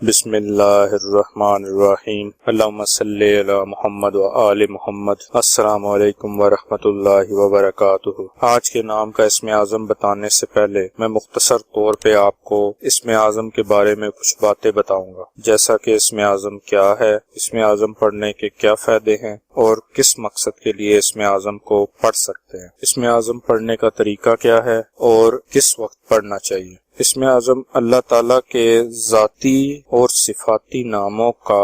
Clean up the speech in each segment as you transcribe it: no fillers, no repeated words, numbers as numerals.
بسم اللہ الرحمن الرحیم، اللہم صلی علی محمد و آل محمد۔ السلام علیکم ورحمۃ اللہ وبرکاتہ۔ آج کے نام کا اسم اعظم بتانے سے پہلے میں مختصر طور پہ آپ کو اسم اعظم کے بارے میں کچھ باتیں بتاؤں گا، جیسا کہ اسم اعظم کیا ہے، اسم اعظم پڑھنے کے کیا فائدے ہیں اور کس مقصد کے لیے اسم اعظم کو پڑھ سکتے ہیں، اسم اعظم پڑھنے کا طریقہ کیا ہے اور کس وقت پڑھنا چاہیے۔ اسم اعظم اللہ تعالیٰ کے ذاتی اور صفاتی ناموں کا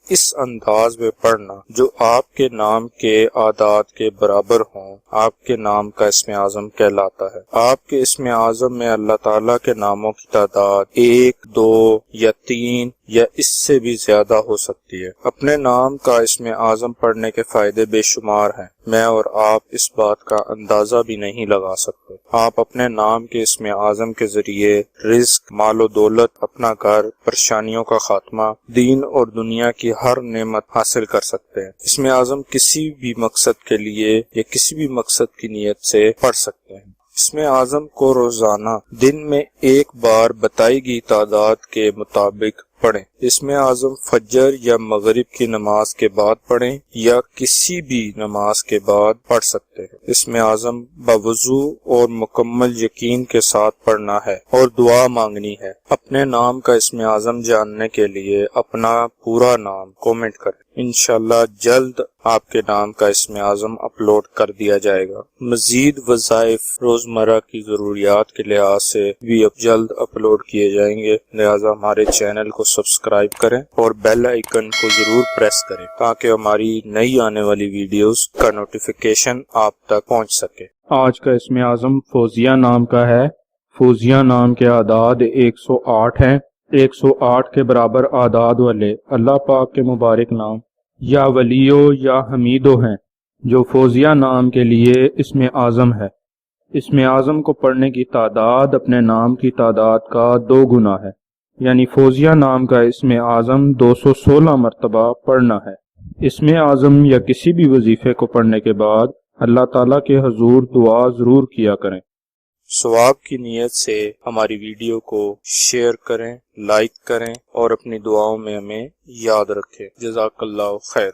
اس انداز میں پڑھنا جو آپ کے نام کے اعداد کے برابر ہوں، آپ کے نام کا اسم اعظم کہلاتا ہے۔ آپ کے اسم اعظم میں اللہ تعالیٰ کے ناموں کی تعداد 1، 2 یا 3 یا اس سے بھی زیادہ ہو سکتی ہے۔ اپنے نام کا اسم اعظم پڑھنے کے فائدے بے شمار ہیں، میں اور آپ اس بات کا اندازہ بھی نہیں لگا سکتے۔ آپ اپنے نام کے اسم اعظم کے ذریعے رزق، مال و دولت، اپنا گھر، پریشانیوں کا خاتمہ، دین اور دنیا کی ہر نعمت حاصل کر سکتے ہیں۔ اسم اعظم کسی بھی مقصد کے لیے یا کسی بھی مقصد کی نیت سے پڑھ سکتے ہیں۔ اسم اعظم کو روزانہ دن میں ایک بار بتائی گئی تعداد کے مطابق پڑھیں۔ اسم اعظم فجر یا مغرب کی نماز کے بعد پڑھیں یا کسی بھی نماز کے بعد پڑھ سکتے ہیں۔ اسم اعظم باوضو اور مکمل یقین کے ساتھ پڑھنا ہے اور دعا مانگنی ہے۔ اپنے نام کا اسم اعظم جاننے کے لیے اپنا پورا نام کومنٹ کریں، انشاءاللہ جلد آپ کے نام کا اسم اعظم اپلوڈ کر دیا جائے گا۔ مزید وظائف روزمرہ کی ضروریات کے لحاظ سے بھی اب جلد اپلوڈ کیے جائیں گے، لہٰذا ہمارے چینل کو سبسکرائب کریں اور بیل آئیکن کو ضرور پریس کریں تاکہ ہماری نئی آنے والی ویڈیوز کا نوٹیفیکیشن آپ تک پہنچ سکے۔ آج کا اسم اعظم فوزیہ نام کا ہے۔ فوزیہ نام کے اعداد 108 ہیں۔ 108 کے برابر اعداد والے اللہ پاک کے مبارک نام یا ولیو یا حمیدو ہیں جو فوزیہ نام کے لیے اسم اعظم ہے۔ اسم اعظم کو پڑھنے کی تعداد اپنے نام کی تعداد کا 2 گنا ہے، یعنی فوزیہ نام کا اسم اعظم 216 مرتبہ پڑھنا ہے۔ اسم اعظم یا کسی بھی وظیفے کو پڑھنے کے بعد اللہ تعالیٰ کے حضور دعا ضرور کیا کریں۔ ثواب کی نیت سے ہماری ویڈیو کو شیئر کریں، لائک کریں اور اپنی دعاؤں میں ہمیں یاد رکھیں۔ جزاک اللہ خیر۔